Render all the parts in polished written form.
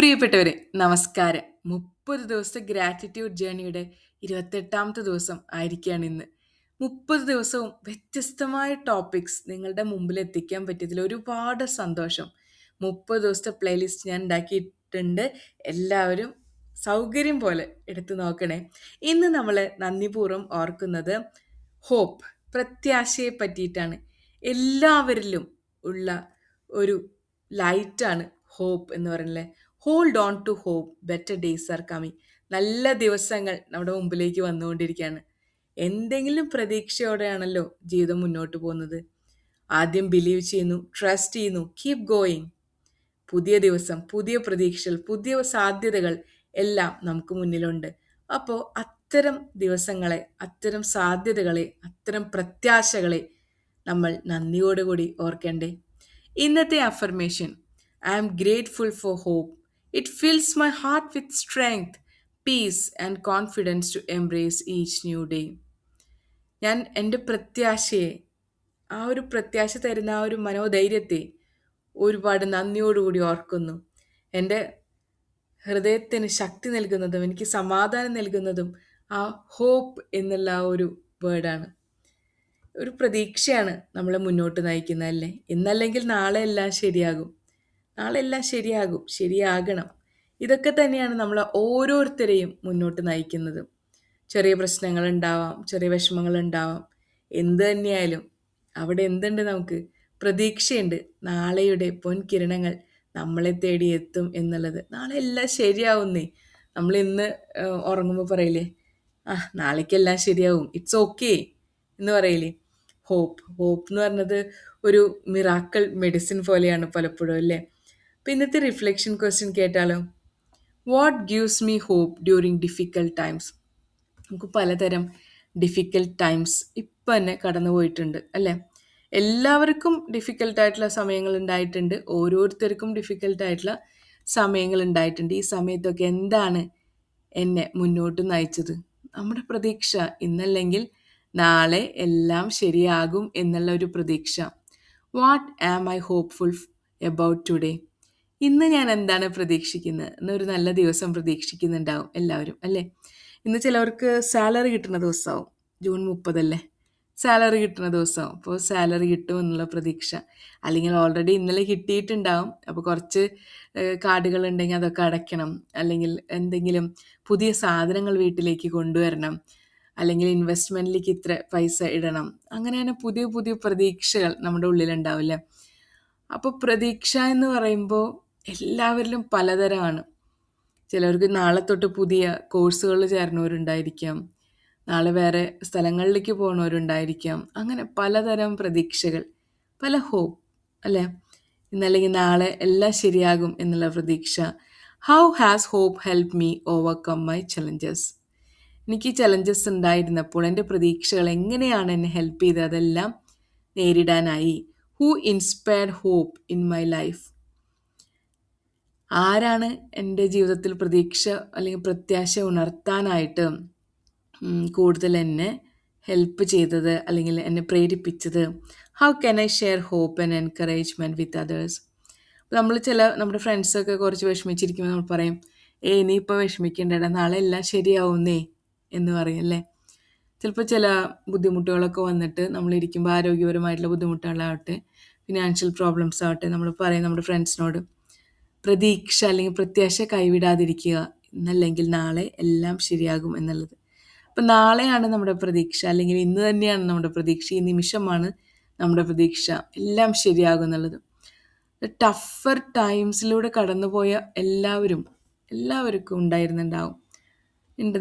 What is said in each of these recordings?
പ്രിയപ്പെട്ടവരെ, നമസ്കാരം. 30 ദിവസത്തെ ഗ്രാറ്റിറ്റ്യൂഡ് ജേണിയുടെ 28ാമത്തെ ദിവസം ആയിരിക്കുകയാണ് ഇന്ന്. 30 ദിവസവും വ്യത്യസ്തമായ ടോപ്പിക്സ് നിങ്ങളുടെ മുമ്പിൽ എത്തിക്കാൻ പറ്റിയതിൽ ഒരുപാട് സന്തോഷം. 30 ദിവസത്തെ പ്ലേലിസ്റ്റ് ഞാൻ ഉണ്ടാക്കിയിട്ടുണ്ട്. എല്ലാവരും സൗകര്യം പോലെ എടുത്തു നോക്കണേ. ഇന്ന് നമ്മൾ നന്ദിപൂർവ്വം ഓർക്കുന്നത് ഹോപ്പ്, പ്രത്യാശയെ പറ്റിയിട്ടാണ്. എല്ലാവരിലും ഉള്ള ഒരു ലൈറ്റാണ് ഹോപ്പ് എന്ന് പറയുന്നത്. Hold on to hope, better days are coming. നല്ല ദിവസങ്ങൾ നമ്മുടെ മുമ്പിലേക്ക് വന്നുകൊണ്ടിരിക്കുകയാണ്. എന്തെങ്കിലും പ്രതീക്ഷയോടെയാണല്ലോ ജീവിതം മുന്നോട്ട് പോകുന്നത്. ആദ്യം ബിലീവ് ചെയ്യുന്നു, ട്രസ്റ്റ് ചെയ്യുന്നു, കീപ് ഗോയിങ്. പുതിയ ദിവസം, പുതിയ പ്രതീക്ഷകൾ, പുതിയ സാധ്യതകൾ എല്ലാം നമുക്ക് മുന്നിലുണ്ട്. അപ്പോൾ അത്തരം ദിവസങ്ങളെ, അത്തരം സാധ്യതകളെ, അത്തരം പ്രത്യാശകളെ നമ്മൾ നന്ദിയോടുകൂടി ഓർക്കണ്ടേ. ഇന്നത്തെ affirmation: I am grateful for hope. It fills my heart with strength, peace and confidence to embrace each new day. ഞാൻ എൻ്റെ പ്രത്യാശയെ, ആ ഒരു പ്രത്യാശ തരുന്ന ആ ഒരു മനോധൈര്യത്തെ ഒരുപാട് നന്ദിയോടുകൂടി ഓർക്കുന്നു. എൻ്റെ ഹൃദയത്തിന് ശക്തി നൽകുന്നതും എനിക്ക് സമാധാനം നൽകുന്നതും ആ ഹോപ്പ് എന്നുള്ള ആ ഒരു വേർഡാണ്. ഒരു പ്രതീക്ഷയാണ് നമ്മളെ മുന്നോട്ട് നയിക്കുന്നത്, അല്ലേ? ഇന്നല്ലെങ്കിൽ നാളെ എല്ലാം ശരിയാകും. നാളെ എല്ലാം ശരിയാകും, ശരിയാകണം. ഇതൊക്കെ തന്നെയാണ് നമ്മളെ ഓരോരുത്തരെയും മുന്നോട്ട് നയിക്കുന്നത്. ചെറിയ പ്രശ്നങ്ങൾ ഉണ്ടാവാം, ചെറിയ വിഷമങ്ങൾ ഉണ്ടാവാം. എന്ത് തന്നെയായാലും അവിടെ എന്തുണ്ട്? നമുക്ക് പ്രതീക്ഷയുണ്ട്. നാളെയുടെ പൊൻകിരണങ്ങൾ നമ്മളെ തേടി എത്തും എന്നുള്ളത്. നാളെ എല്ലാം ശരിയാവുന്നേ. നമ്മൾ ഇന്ന് ഉറങ്ങുമ്പോൾ പറയില്ലേ, നാളേക്കെല്ലാം ശരിയാവും, ഇറ്റ്സ് ഓക്കെ എന്ന് പറയില്ലേ. ഹോപ്പ് എന്ന് പറഞ്ഞത് ഒരു മിറാക്കിൾ മെഡിസിൻ പോലെയാണ് പലപ്പോഴും, അല്ലേ? അപ്പം ഇന്നത്തെ റിഫ്ലക്ഷൻ ക്വസ്റ്റ്യൻ കേട്ടാലോ? What gives me hope during difficult times. നമുക്ക് പലതരം ഡിഫിക്കൽട്ട് ടൈംസ് ഇപ്പം തന്നെ കടന്നു പോയിട്ടുണ്ട്, അല്ലേ? എല്ലാവർക്കും ഡിഫിക്കൽട്ടായിട്ടുള്ള സമയങ്ങൾ ഉണ്ടായിട്ടുണ്ട്. ഓരോരുത്തർക്കും ഡിഫിക്കൽട്ടായിട്ടുള്ള സമയങ്ങൾ ഉണ്ടായിട്ടുണ്ട്. ഈ സമയത്തൊക്കെ എന്താണ് എന്നെ മുന്നോട്ട് നയിച്ചത്? നമ്മുടെ പ്രതീക്ഷ, ഇന്നല്ലെങ്കിൽ നാളെ എല്ലാം ശരിയാകും എന്നുള്ള ഒരു പ്രതീക്ഷ. What am I hopeful about today? ഇന്ന് ഞാൻ എന്താണ് പ്രതീക്ഷിക്കുന്നത്? ഇന്നൊരു നല്ല ദിവസം പ്രതീക്ഷിക്കുന്നുണ്ടാവും എല്ലാവരും, അല്ലേ? ഇന്ന് ചിലവർക്ക് സാലറി കിട്ടുന്ന ദിവസമാവും. ജൂൺ 30 സാലറി കിട്ടുന്ന ദിവസമാവും. അപ്പോൾ സാലറി കിട്ടും എന്നുള്ള പ്രതീക്ഷ. അല്ലെങ്കിൽ ഓൾറെഡി ഇന്നലെ കിട്ടിയിട്ടുണ്ടാവും. അപ്പോൾ കുറച്ച് കാർഡുകളുണ്ടെങ്കിൽ അതൊക്കെ അടയ്ക്കണം. അല്ലെങ്കിൽ എന്തെങ്കിലും പുതിയ സാധനങ്ങൾ വീട്ടിലേക്ക് കൊണ്ടുവരണം. അല്ലെങ്കിൽ ഇൻവെസ്റ്റ്മെൻറ്റിലേക്ക് ഇത്ര പൈസ ഇടണം. അങ്ങനെ പുതിയ പുതിയ പ്രതീക്ഷകൾ നമ്മുടെ ഉള്ളിലുണ്ടാവില്ലേ. അപ്പോൾ പ്രതീക്ഷ എന്ന് പറയുമ്പോൾ എല്ലാവരിലും പലതരമാണ്. ചിലർക്ക് നാളെ തൊട്ട് പുതിയ കോഴ്സുകൾ ചേർന്നവരുണ്ടായിരിക്കാം, നാളെ വേറെ സ്ഥലങ്ങളിലേക്ക് പോകുന്നവരുണ്ടായിരിക്കാം. അങ്ങനെ പലതരം പ്രതീക്ഷകൾ, പല ഹോപ്പ്, അല്ലേ? ഇന്നല്ലെങ്കിൽ നാളെ എല്ലാം ശരിയാകും എന്നുള്ള പ്രതീക്ഷ. How has hope help me overcome my challenges? എനിക്ക് ചലഞ്ചസ് ഉണ്ടായിരുന്നപ്പോൾ എൻ്റെ പ്രതീക്ഷകൾ എങ്ങനെയാണ് എന്നെ ഹെൽപ്പ് ചെയ്തത്? അതെല്ലാം നേരിടാനായി. Who inspired hope in my life? ആരാണ് എൻ്റെ ജീവിതത്തിൽ പ്രതീക്ഷ അല്ലെങ്കിൽ പ്രത്യാശ ഉണർത്താനായിട്ട് കൂടുതൽ എന്നെ ഹെൽപ്പ് ചെയ്തത് അല്ലെങ്കിൽ എന്നെ പ്രേരിപ്പിച്ചത്? How can I share hope and encouragement with others? നമ്മൾ നമ്മുടെ ഫ്രണ്ട്സൊക്കെ കുറച്ച് വിഷമിച്ചിരിക്കുമ്പോൾ നമ്മൾ പറയും, നീ ഇപ്പോൾ വിഷമിക്കേണ്ടടാ, നാളെ എല്ലാം ശരിയാവുന്നേ എന്ന് പറയും, അല്ലേ? ചിലപ്പോൾ ചില ബുദ്ധിമുട്ടുകളൊക്കെ വന്നിട്ട് നമ്മളിരിക്കുമ്പോൾ, ആരോഗ്യപരമായിട്ടുള്ള ബുദ്ധിമുട്ടുകളാവട്ടെ, ഫിനാൻഷ്യൽ പ്രോബ്ലംസ് ആവട്ടെ, നമ്മൾ പറയും നമ്മുടെ ഫ്രണ്ട്സിനോട്, പ്രതീക്ഷ അല്ലെങ്കിൽ പ്രത്യാശ കൈവിടാതിരിക്കുക, ഇന്നല്ലെങ്കിൽ നാളെ എല്ലാം ശരിയാകും എന്നുള്ളത്. അപ്പം നാളെയാണ് നമ്മുടെ പ്രതീക്ഷ, അല്ലെങ്കിൽ ഇന്ന് തന്നെയാണ് നമ്മുടെ പ്രതീക്ഷ, ഈ നിമിഷമാണ് നമ്മുടെ പ്രതീക്ഷ, എല്ലാം ശരിയാകും എന്നുള്ളത്. ടഫർ ടൈംസിലൂടെ കടന്നുപോയ എല്ലാവർക്കും ഉണ്ടായിരുന്നുണ്ടാവും.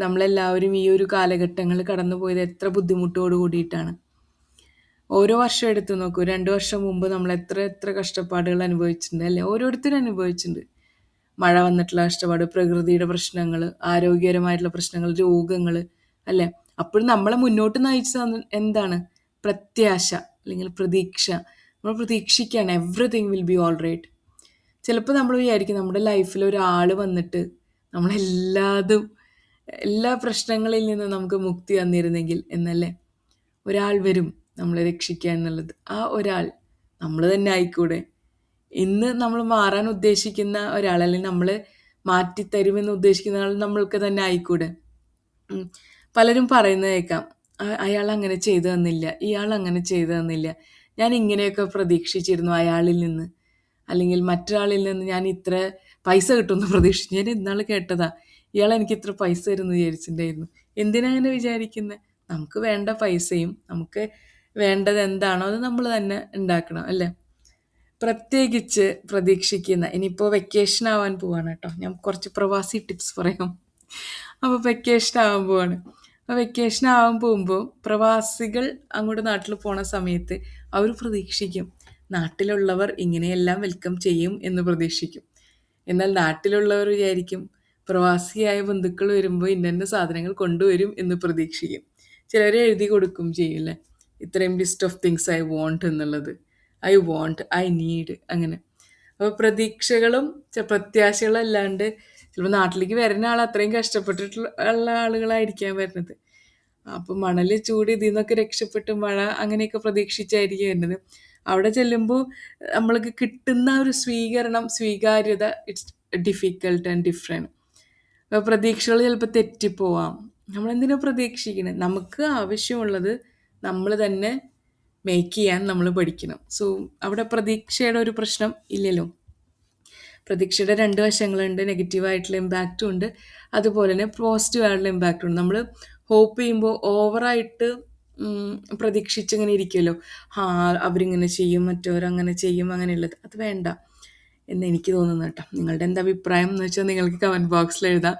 നമ്മളെല്ലാവരും ഈ ഒരു കാലഘട്ടങ്ങൾ കടന്നുപോയത് എത്ര ബുദ്ധിമുട്ടോട് കൂടിയിട്ടാണ്. ഓരോ വർഷം എടുത്തു നോക്കൂ, 2 വർഷം മുമ്പ് നമ്മൾ എത്ര കഷ്ടപ്പാടുകൾ അനുഭവിച്ചിട്ടുണ്ട്, അല്ലേ? ഓരോരുത്തരും അനുഭവിച്ചിട്ടുണ്ട്. മഴ വന്നിട്ടുള്ള കഷ്ടപ്പാട്, പ്രകൃതിയുടെ പ്രശ്നങ്ങൾ, ആരോഗ്യപരമായിട്ടുള്ള പ്രശ്നങ്ങൾ, രോഗങ്ങൾ, അല്ലേ? അപ്പോഴും നമ്മളെ മുന്നോട്ട് നയിച്ചത് എന്താണ്? പ്രത്യാശ അല്ലെങ്കിൽ പ്രതീക്ഷ. നമ്മൾ പ്രതീക്ഷിക്കുകയാണ് everything will be all right. ചിലപ്പോൾ നമ്മൾ വിചാരിക്കും നമ്മുടെ ലൈഫിൽ ഒരാൾ വന്നിട്ട് എല്ലാ പ്രശ്നങ്ങളിൽ നിന്നും നമുക്ക് മുക്തി തന്നിരുന്നെങ്കിൽ എന്നല്ലേ. ഒരാൾ വരും നമ്മളെ രക്ഷിക്കുക എന്നുള്ളത്. ആ ഒരാൾ നമ്മൾ തന്നെ ആയിക്കൂടെ? ഇന്ന് നമ്മൾ മാറാൻ ഉദ്ദേശിക്കുന്ന ഒരാൾ, അല്ലെങ്കിൽ നമ്മൾ മാറ്റിത്തരുമെന്ന് ഉദ്ദേശിക്കുന്ന ആൾ നമ്മൾക്ക് തന്നെ ആയിക്കൂടെ? ഉം. പലരും പറയുന്നത് കേൾക്കാം. അയാൾ അങ്ങനെ ചെയ്തു തന്നില്ല. ഇയാൾ അങ്ങനെ ചെയ്തു തന്നില്ല. ഞാൻ ഇങ്ങനെയൊക്കെ പ്രതീക്ഷിച്ചിരുന്നു അയാളിൽ നിന്ന്. അല്ലെങ്കിൽ മറ്റൊരാളിൽ നിന്ന് ഞാൻ ഇത്ര പൈസ കിട്ടുമെന്ന് പ്രതീക്ഷിച്ചു. ഞാൻ ഇന്നാൾ കേട്ടതാ. ഇയാൾ എനിക്ക് ഇത്ര പൈസ തരുമെന്ന് വിചാരിച്ചിട്ടുണ്ടായിരുന്നു. എന്തിനാ അങ്ങനെ വിചാരിക്കുന്നത്? നമുക്ക് വേണ്ട പൈസയും നമുക്ക് വേണ്ടത് എന്താണോ അത് നമ്മൾ തന്നെ ഉണ്ടാക്കണം അല്ലേ? പ്രത്യേകിച്ച് പ്രതീക്ഷിക്കുന്ന ഇനിയിപ്പോൾ വെക്കേഷൻ ആവാൻ പോവാണ് കേട്ടോ. ഞാൻ കുറച്ച് പ്രവാസി ടിപ്സ് പറയാം. അപ്പോൾ വെക്കേഷൻ ആവാൻ പോവാണ്. അപ്പോൾ വെക്കേഷൻ ആവാൻ പോകുമ്പോൾ പ്രവാസികൾ അങ്ങോട്ട് നാട്ടിൽ പോണ സമയത്ത് അവർ പ്രതീക്ഷിക്കും നാട്ടിലുള്ളവർ ഇങ്ങനെയെല്ലാം വെൽക്കം ചെയ്യും എന്ന് പ്രതീക്ഷിക്കും. എന്നാൽ നാട്ടിലുള്ളവർ വിചാരിക്കും പ്രവാസിയായ ബന്ധുക്കൾ വരുമ്പോൾ ഇന്ന സാധനങ്ങൾ കൊണ്ടുവരും എന്ന് പ്രതീക്ഷിക്കും. ചിലർ എഴുതി കൊടുക്കും ചെയ്യില്ലേ, ഇത്രയും list of things I want എന്നുള്ളത്. ഐ വോണ്ട്, ഐ നീഡ്, അങ്ങനെ. അപ്പോൾ പ്രതീക്ഷകളും പ്രത്യാശകളും അല്ലാണ്ട് ചിലപ്പോൾ നാട്ടിലേക്ക് വരുന്ന ആൾ അത്രയും കഷ്ടപ്പെട്ടിട്ടുള്ള ആളുകളായിരിക്കാം വരുന്നത്. അപ്പോൾ മണൽ ചൂട് ഇതിൽ നിന്നൊക്കെ രക്ഷപ്പെട്ട് മഴ അങ്ങനെയൊക്കെ പ്രതീക്ഷിച്ചായിരിക്കും വരുന്നത്. അവിടെ ചെല്ലുമ്പോൾ നമ്മൾക്ക് കിട്ടുന്ന ഒരു സ്വീകരണം, സ്വീകാര്യത ഇറ്റ്സ് ഡിഫിക്കൽട്ട് ആൻഡ് ഡിഫറെൻറ്റ്. പ്രതീക്ഷകൾ ചിലപ്പോൾ തെറ്റിപ്പോവാം. നമ്മളെന്തിനാ പ്രതീക്ഷിക്കണേ? നമുക്ക് ആവശ്യമുള്ളത് നമ്മൾ തന്നെ മേക്ക് ചെയ്യാൻ നമ്മൾ പഠിക്കണം. സോ അവിടെ പ്രതീക്ഷയുടെ ഒരു പ്രശ്നം ഇല്ലല്ലോ. പ്രതീക്ഷയുടെ രണ്ട് വശങ്ങളുണ്ട്. നെഗറ്റീവായിട്ടുള്ള ഇമ്പാക്റ്റും ഉണ്ട്, അതുപോലെ തന്നെ പോസിറ്റീവായിട്ടുള്ള ഇമ്പാക്റ്റും ഉണ്ട്. നമ്മൾ ഹോപ്പ് ചെയ്യുമ്പോൾ ഓവറായിട്ട് പ്രതീക്ഷിച്ചിങ്ങനെ ഇരിക്കുമല്ലോ. അവരിങ്ങനെ ചെയ്യും, മറ്റവരങ്ങനെ ചെയ്യും, അങ്ങനെയുള്ളത് അത് വേണ്ട എന്ന് എനിക്ക് തോന്നുന്നു കേട്ടോ. നിങ്ങളുടെ എന്താ അഭിപ്രായം എന്ന് വെച്ചാൽ നിങ്ങൾക്ക് കമൻറ്റ് ബോക്സിൽ എഴുതാം.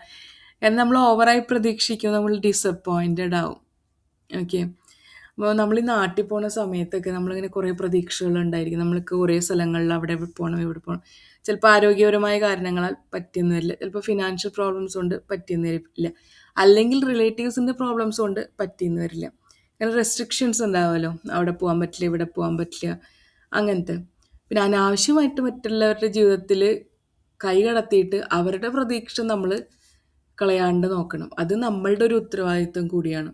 കാരണം നമ്മൾ ഓവറായി പ്രതീക്ഷിക്കും, നമ്മൾ ഡിസപ്പോയിൻറ്റഡ് ആവും. ഓക്കെ. അപ്പോൾ നമ്മൾ ഈ നാട്ടിൽ പോണ സമയത്തൊക്കെ നമ്മളിങ്ങനെ കുറേ പ്രതീക്ഷകളുണ്ടായിരിക്കും. നമ്മൾക്ക് കുറേ സ്ഥലങ്ങളിൽ അവിടെ പോകണം, ഇവിടെ പോകണം. ചിലപ്പോൾ ആരോഗ്യപരമായ കാരണങ്ങളാൽ പറ്റിയെന്ന് വരില്ല, ചിലപ്പോൾ ഫിനാൻഷ്യൽ പ്രോബ്ലംസ് കൊണ്ട് പറ്റിയെന്ന് വരില്ല, അല്ലെങ്കിൽ റിലേറ്റീവ്സിൻ്റെ പ്രോബ്ലംസ് കൊണ്ട് പറ്റിയെന്ന് വരില്ല. അങ്ങനെ റെസ്ട്രിക്ഷൻസ് ഉണ്ടാവുമല്ലോ, അവിടെ പോകാൻ പറ്റില്ല, ഇവിടെ പോകാൻ പറ്റില്ല, അങ്ങനത്തെ. പിന്നെ അനാവശ്യമായിട്ട് മറ്റുള്ളവരുടെ ജീവിതത്തിൽ കൈ കടത്തിയിട്ട് അവരുടെ പ്രതീക്ഷ നമ്മൾ കളയാണ്ട് നോക്കണം. അത് നമ്മളുടെ ഒരു ഉത്തരവാദിത്വം കൂടിയാണ്.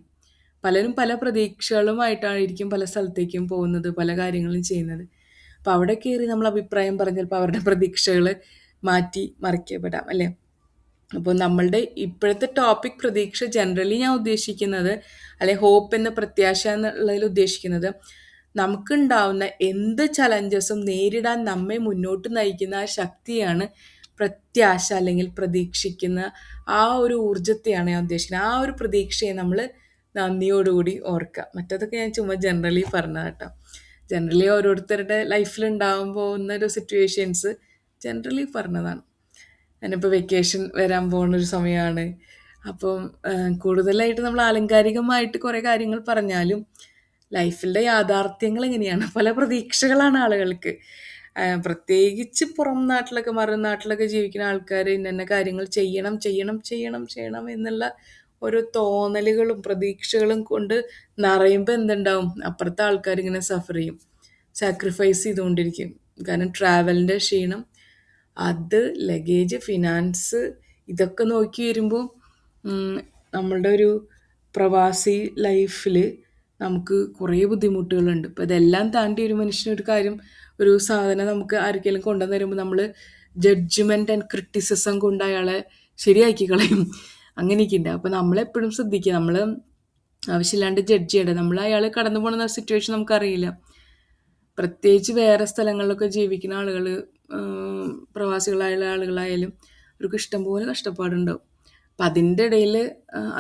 പലരും പല പ്രതീക്ഷകളുമായിട്ടായിരിക്കും പല സ്ഥലത്തേക്കും പോകുന്നത്, പല കാര്യങ്ങളും ചെയ്യുന്നത്. അപ്പോൾ അവിടെ കയറി നമ്മൾ അഭിപ്രായം പറഞ്ഞ് ചിലപ്പോൾ അവരുടെ പ്രതീക്ഷകൾ മാറ്റി മറിക്കപ്പെടാം അല്ലേ? അപ്പോൾ നമ്മളുടെ ഇപ്പോഴത്തെ ടോപ്പിക് പ്രതീക്ഷ ജനറലി ഞാൻ ഉദ്ദേശിക്കുന്നത്, അല്ലെ ഹോപ്പ് എന്ന പ്രത്യാശ എന്നുള്ളതിൽ ഉദ്ദേശിക്കുന്നത്, നമുക്കുണ്ടാവുന്ന എന്ത് ചലഞ്ചസും നേരിടാൻ നമ്മെ മുന്നോട്ട് നയിക്കുന്ന ആ ശക്തിയാണ് പ്രത്യാശ, അല്ലെങ്കിൽ പ്രതീക്ഷിക്കുന്ന ആ ഒരു ഊർജത്തെയാണ് ഞാൻ ഉദ്ദേശിക്കുന്നത്. ആ ഒരു പ്രതീക്ഷയെ നമ്മൾ നന്ദിയോടുകൂടി ഓർക്കുക. മറ്റതൊക്കെ ഞാൻ ചുമ്മാ ജനറലി പറഞ്ഞത് കേട്ടോ. ജനറലി ഓരോരുത്തരുടെ ലൈഫിലുണ്ടാകാൻ പോകുന്ന ഒരു സിറ്റുവേഷൻസ് ജനറലി പറഞ്ഞതാണ്. ഞാനിപ്പോൾ വെക്കേഷൻ വരാൻ പോകുന്നൊരു സമയമാണ്. അപ്പം കൂടുതലായിട്ട് നമ്മൾ ആലങ്കാരികമായിട്ട് കുറേ കാര്യങ്ങൾ പറഞ്ഞാലും ലൈഫിൻ്റെ യാഥാർത്ഥ്യങ്ങൾ എങ്ങനെയാണ്, പല പ്രതീക്ഷകളാണ് ആളുകൾക്ക്. പ്രത്യേകിച്ച് പുറം നാട്ടിലൊക്കെ, മറു നാട്ടിലൊക്കെ ജീവിക്കുന്ന ആൾക്കാർ ഇന്ന കാര്യങ്ങൾ ചെയ്യണം ചെയ്യണം ചെയ്യണം ചെയ്യണം എന്നുള്ള ഓരോ തോന്നലുകളും പ്രതീക്ഷകളും കൊണ്ട് നിറയുമ്പോൾ എന്തുണ്ടാവും, അപ്പുറത്തെ ആൾക്കാർ ഇങ്ങനെ സഫർ ചെയ്യും, സാക്രിഫൈസ് ചെയ്തുകൊണ്ടിരിക്കും. കാരണം ട്രാവലിൻ്റെ ക്ഷീണം, അത് ലഗേജ്, ഫിനാൻസ്, ഇതൊക്കെ നോക്കി വരുമ്പോൾ നമ്മളുടെ ഒരു പ്രവാസി ലൈഫിൽ നമുക്ക് കുറേ ബുദ്ധിമുട്ടുകളുണ്ട്. അപ്പോൾ ഇതെല്ലാം താണ്ടി ഒരു മനുഷ്യനൊരു കാര്യം, ഒരു സാധനം നമുക്ക് ആർക്കെങ്കിലും കൊണ്ടുവന്ന് തരുമ്പോൾ നമ്മൾ ജഡ്ജ്മെൻറ്റ് ആൻഡ് ക്രിറ്റിസിസം കൊണ്ട് അയാളെ ശരിയാക്കി കളയും. അങ്ങനെയൊക്കെ ഉണ്ട്. അപ്പോൾ നമ്മളെപ്പോഴും ശ്രദ്ധിക്കുക, നമ്മൾ ആവശ്യമില്ലാണ്ട് ജഡ്ജ് ചെയ്യേണ്ട. നമ്മൾ അയാൾ കടന്നു പോകുന്ന സിറ്റുവേഷൻ നമുക്കറിയില്ല. പ്രത്യേകിച്ച് വേറെ സ്ഥലങ്ങളിലൊക്കെ ജീവിക്കുന്ന ആളുകൾ, പ്രവാസികളായ ആളുകളായാലും അവർക്ക് ഇഷ്ടംപോലെ കഷ്ടപ്പാടുണ്ടാവും. അപ്പം അതിൻ്റെ ഇടയിൽ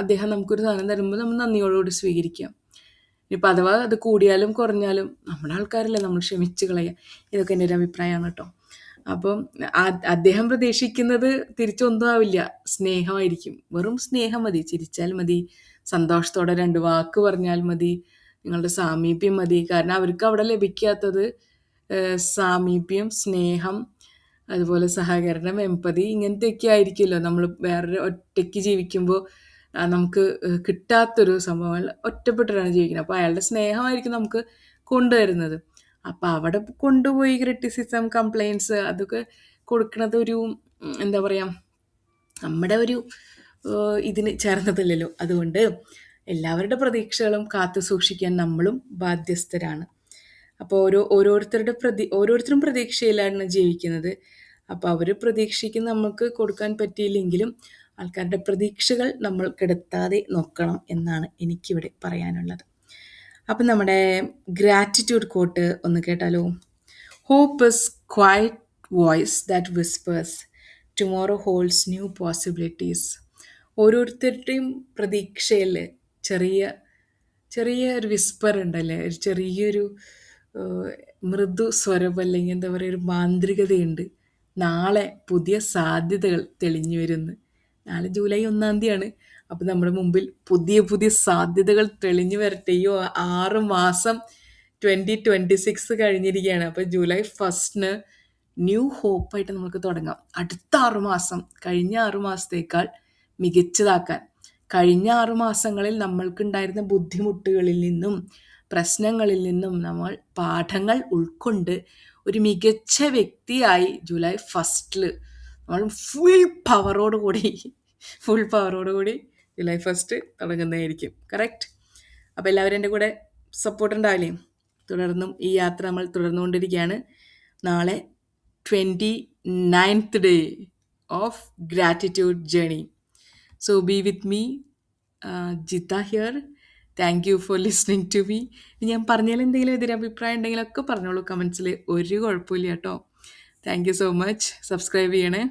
അദ്ദേഹം നമുക്കൊരു സാധനം തരുമ്പോൾ നമ്മൾ നന്ദിയോടുകൂടി സ്വീകരിക്കാം. ഇനിയിപ്പോൾ അഥവാ അത് കൂടിയാലും കുറഞ്ഞാലും നമ്മുടെ ആൾക്കാരല്ലേ, നമ്മൾ ക്ഷമിച്ച് കളയുക. ഇതൊക്കെ എൻ്റെ ഒരു അഭിപ്രായമാണ് കേട്ടോ. അപ്പം അദ്ദേഹം പ്രതീക്ഷിക്കുന്നത് തിരിച്ചൊന്നും ആവില്ല, സ്നേഹമായിരിക്കും. വെറും സ്നേഹം മതി, ചിരിച്ചാൽ മതി, സന്തോഷത്തോടെ രണ്ട് വാക്ക് പറഞ്ഞാൽ മതി, നിങ്ങളുടെ സാമീപ്യം മതി. കാരണം അവർക്ക് അവിടെ ലഭിക്കാത്തത് സാമീപ്യം, സ്നേഹം, അതുപോലെ സഹകരണം, എമ്പതി, ഇങ്ങനത്തെയൊക്കെ ആയിരിക്കുമല്ലോ നമ്മൾ വേറൊരു ഒറ്റയ്ക്ക് ജീവിക്കുമ്പോൾ നമുക്ക് കിട്ടാത്തൊരു സംഭവങ്ങൾ. ഒറ്റപ്പെട്ടിട്ടാണ് ജീവിക്കുന്നത്. അപ്പോൾ അയാളുടെ സ്നേഹമായിരിക്കും നമുക്ക് കൊണ്ടുവരുന്നത്. അപ്പോൾ അവിടെ കൊണ്ടുപോയി ക്രിറ്റിസിസം, കംപ്ലയിൻസ് അതൊക്കെ കൊടുക്കുന്നത് ഒരു എന്താ പറയുക, നമ്മുടെ ഒരു ഇതിന് ചേർന്നതല്ലല്ലോ. അതുകൊണ്ട് എല്ലാവരുടെ പ്രതീക്ഷകളും കാത്തു സൂക്ഷിക്കാൻ നമ്മളും ബാധ്യസ്ഥരാണ്. അപ്പോൾ ഓരോരുത്തരും പ്രതീക്ഷയിലാണ് ജീവിക്കുന്നത്. അപ്പോൾ അവർ പ്രതീക്ഷിക്കുന്ന നമുക്ക് കൊടുക്കാൻ പറ്റിയില്ലെങ്കിലും ആൾക്കാരുടെ പ്രതീക്ഷകൾ നമ്മൾ കെടുത്താതെ നോക്കണം എന്നാണ് എനിക്കിവിടെ പറയാനുള്ളത്. അപ്പം നമ്മുടെ ഗ്രാറ്റിറ്റ്യൂഡ് കോട്ട് ഒന്ന് കേട്ടാലോ? Hope is quiet voice that whispers tomorrow holds new possibilities. ഓരോരുത്തരുടെയും പ്രതീക്ഷയിൽ ചെറിയ ചെറിയ ഒരു വിസ്പർ ഉണ്ടല്ലേ, ഒരു ചെറിയൊരു ഏഹ്, മൃദു സ്വരം, അല്ലെങ്കിൽ എന്താ പറയുക, ഒരു മാന്ത്രികതയുണ്ട്. നാളെ പുതിയ സാധ്യതകൾ തെളിഞ്ഞു വരുന്നു. നാളെ ജൂലൈ 1 അപ്പോൾ നമ്മുടെ മുമ്പിൽ പുതിയ പുതിയ സാധ്യതകൾ തെളിഞ്ഞു വരട്ടെ. ഈ 6 മാസം 2026 കഴിഞ്ഞിരിക്കുകയാണ്. അപ്പോൾ ജൂലൈ 1 ന്യൂ ഹോപ്പായിട്ട് നമുക്ക് തുടങ്ങാം. അടുത്ത 6 മാസം കഴിഞ്ഞ 6 മാസത്തേക്കാൾ മികച്ചതാക്കാൻ, കഴിഞ്ഞ 6 മാസങ്ങളിൽ നമ്മൾക്കുണ്ടായിരുന്ന ബുദ്ധിമുട്ടുകളിൽ നിന്നും പ്രശ്നങ്ങളിൽ നിന്നും നമ്മൾ പാഠങ്ങൾ ഉൾക്കൊണ്ട് ഒരു മികച്ച വ്യക്തിയായി ജൂലൈ 1 നമ്മൾ പവറോട് കൂടി ഫുൾ പവറോട് കൂടി ജൂലൈ 1 തുടങ്ങുന്നതായിരിക്കും. കറക്റ്റ്. അപ്പോൾ എല്ലാവരും എൻ്റെ കൂടെ സപ്പോർട്ട് ഉണ്ടാവില്ലേ? തുടർന്നും ഈ യാത്ര നമ്മൾ തുടർന്നുകൊണ്ടിരിക്കുകയാണ്. നാളെ 29th day of gratitude journey. So be with me, Jita here. Thank you for listening to me. ഞാൻ പറഞ്ഞാൽ എന്തെങ്കിലും എതിരഭിപ്രായം ഉണ്ടെങ്കിലൊക്കെ പറഞ്ഞോളൂ കമൻസിൽ, ഒരു കുഴപ്പമില്ല കേട്ടോ. Thank you so much. Subscribe ചെയ്യണേ.